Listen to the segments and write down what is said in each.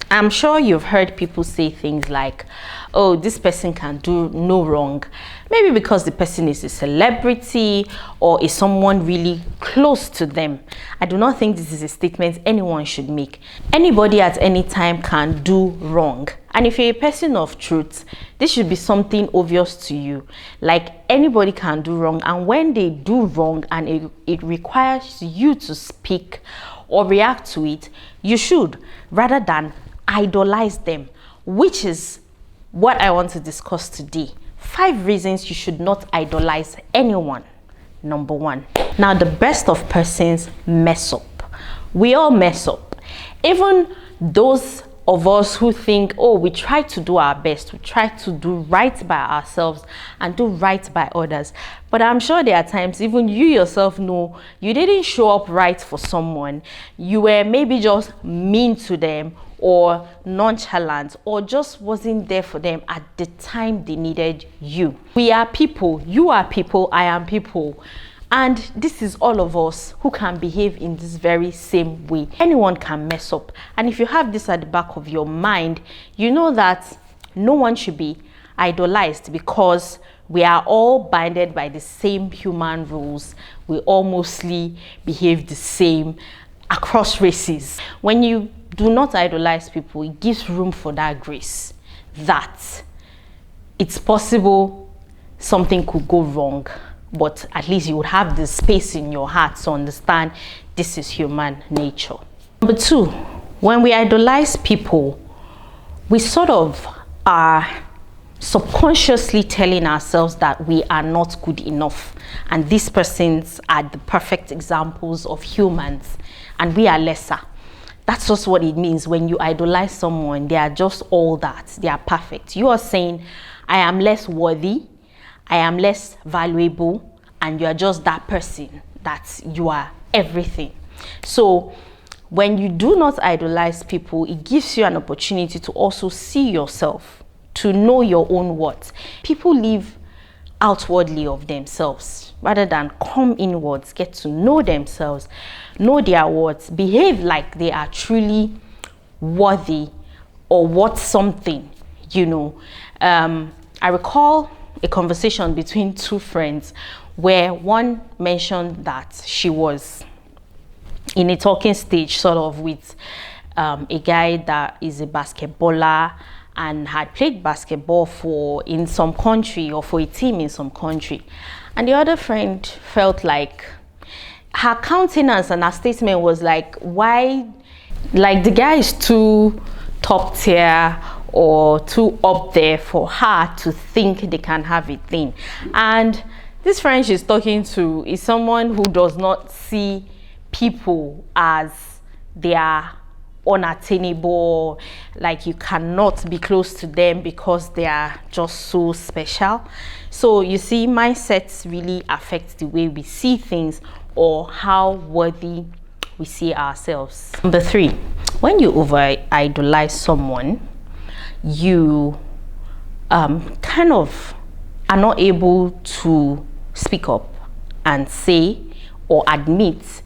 I'm sure you've heard people say things like, oh, this person can do no wrong. Maybe because the person is a celebrity or is someone really close to them. I do not think this is a statement anyone should make. Anybody at any time can do wrong. And if you're a person of truth, this should be something obvious to you. Like, anybody can do wrong, and when they do wrong and it requires you to speak or react to it, you should, rather than idolize them, which is what I want to discuss today. 5 reasons you should not idolize anyone. Number 1. Now, the best of persons mess up. We all mess up. Even those of us who think, oh, we try to do our best, we try to do right by ourselves and do right by others. But I'm sure there are times even you yourself know you didn't show up right for someone. You were maybe just mean to them, or nonchalant, or just wasn't there for them at the time they needed you. We are people, you are people, I am people. And this is all of us who can behave in this very same way. Anyone can mess up. And if you have this at the back of your mind, you know that no one should be idolized, because we are all binded by the same human rules. We all mostly behave the same across races. When you do not idolize people, it gives room for that grace, that it's possible something could go wrong, but at least you would have the space in your heart to understand this is human nature. Number 2, when we idolize people, we sort of are subconsciously telling ourselves that we are not good enough, and these persons are the perfect examples of humans and we are lesser. That's just what it means when you idolize someone. They are just all that. They are perfect. You are saying, I am less worthy, I am less valuable, and you are just that person, that you are everything. So when you do not idolize people, it gives you an opportunity to also see yourself, to know your own worth. People live outwardly of themselves rather than come inwards, get to know themselves, know their worth, behave like they are truly worthy or worth something, I recall a conversation between 2 friends where one mentioned that she was in a talking stage sort of with a guy that is a basketballer and had played basketball in some country, or for a team in some country. And the other friend felt like her countenance and her statement was like, why, like, the guy is too top tier or too up there for her to think they can have a thing. And this friend she's talking to is someone who does not see people as they are unattainable, like you cannot be close to them because they are just so special. So you see, mindsets really affect the way we see things or how worthy we see ourselves. Number 3, when you over idolize someone, you kind of are not able to speak up and say or admit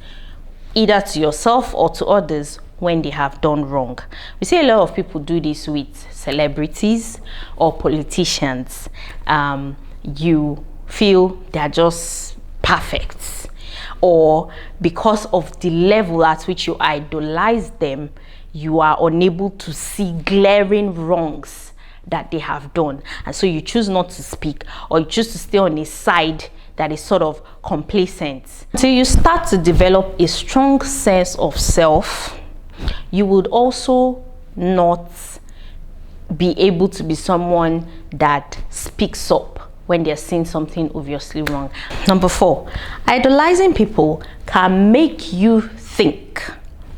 either to yourself or to others when they have done wrong. We see a lot of people do this with celebrities or politicians. You feel they're just perfect, or because of the level at which you idolize them, you are unable to see glaring wrongs that they have done, and so you choose not to speak, or you choose to stay on a side that is sort of complacent. So you start to develop a strong sense of self. You would also not be able to be someone that speaks up when they're seeing something obviously wrong. Number 4, idolizing people can make you think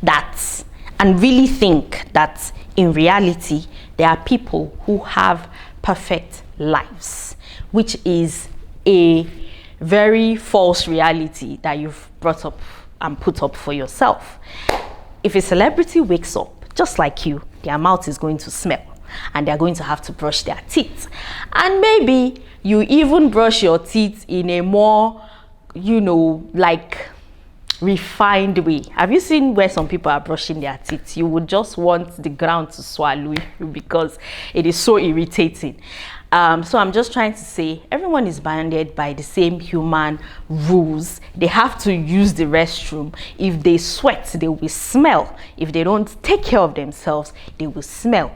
that, and really think that in reality, there are people who have perfect lives, which is a very false reality that you've brought up and put up for yourself. If a celebrity wakes up just like you, their mouth is going to smell and they're going to have to brush their teeth. And maybe you even brush your teeth in a more, like refined way. Have you seen where some people are brushing their teeth? You would just want the ground to swallow you because it is so irritating. So I'm just trying to say everyone is bounded by the same human rules. They have to use the restroom. If they sweat, they will smell. If they don't take care of themselves, they will smell.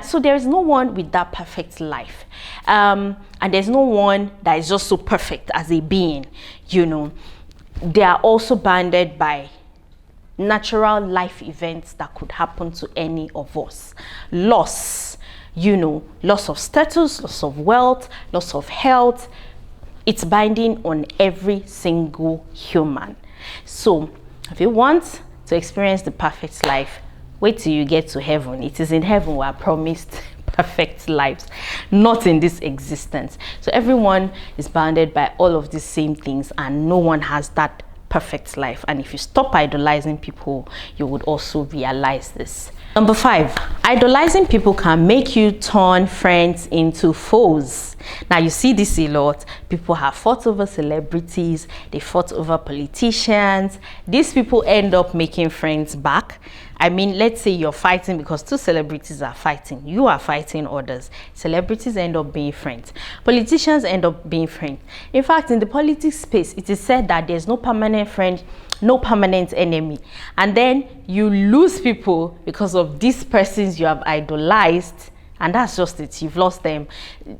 So there is no one with that perfect life. And there's no one that is just so perfect as a being, you know. They are also bounded by natural life events that could happen to any of us. Loss, you know, loss of status, loss of wealth, loss of health. It's binding on every single human. So if you want to experience the perfect life, wait till you get to heaven. It is in heaven we are promised perfect lives, not in this existence. So everyone is bounded by all of these same things, and no one has that perfect life. And if you stop idolizing people, you would also realize this. Number 5, idolizing people can make you turn friends into foes. Now you see this a lot. People have fought over celebrities, they fought over politicians. These people end up making friends back. I mean, let's say you're fighting because 2 celebrities are fighting. You are fighting others. Celebrities end up being friends. Politicians end up being friends. In fact, in the politics space, it is said that there's no permanent friend, no permanent enemy. And then you lose people because of these persons you have idolized. And that's just it. You've lost them.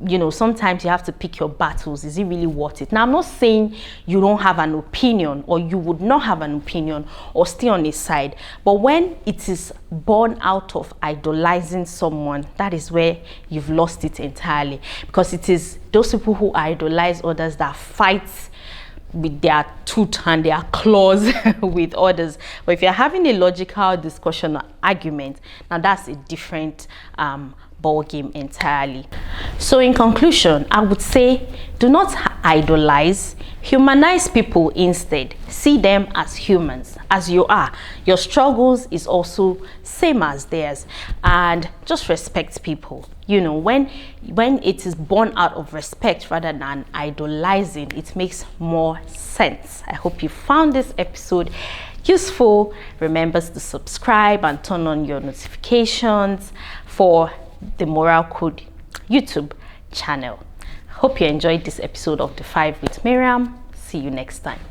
You know, sometimes you have to pick your battles. Is it really worth it? Now, I'm not saying you don't have an opinion or you would not have an opinion or stay on a side. But when it is born out of idolizing someone, that is where you've lost it entirely. Because it is those people who idolize others that fight with their tooth and their claws with others. But if you're having a logical discussion or argument, now that's a different ball game entirely. So in conclusion, I would say do not idolize, humanize people instead. See them as humans, as you are. Your struggles is also same as theirs, and just respect people. You know, when it is born out of respect rather than idolizing, it makes more sense. I hope you found this episode useful. Remember to subscribe and turn on your notifications for the Moral Code YouTube channel. Hope you enjoyed this episode of The 5 with Miriam. See you next time.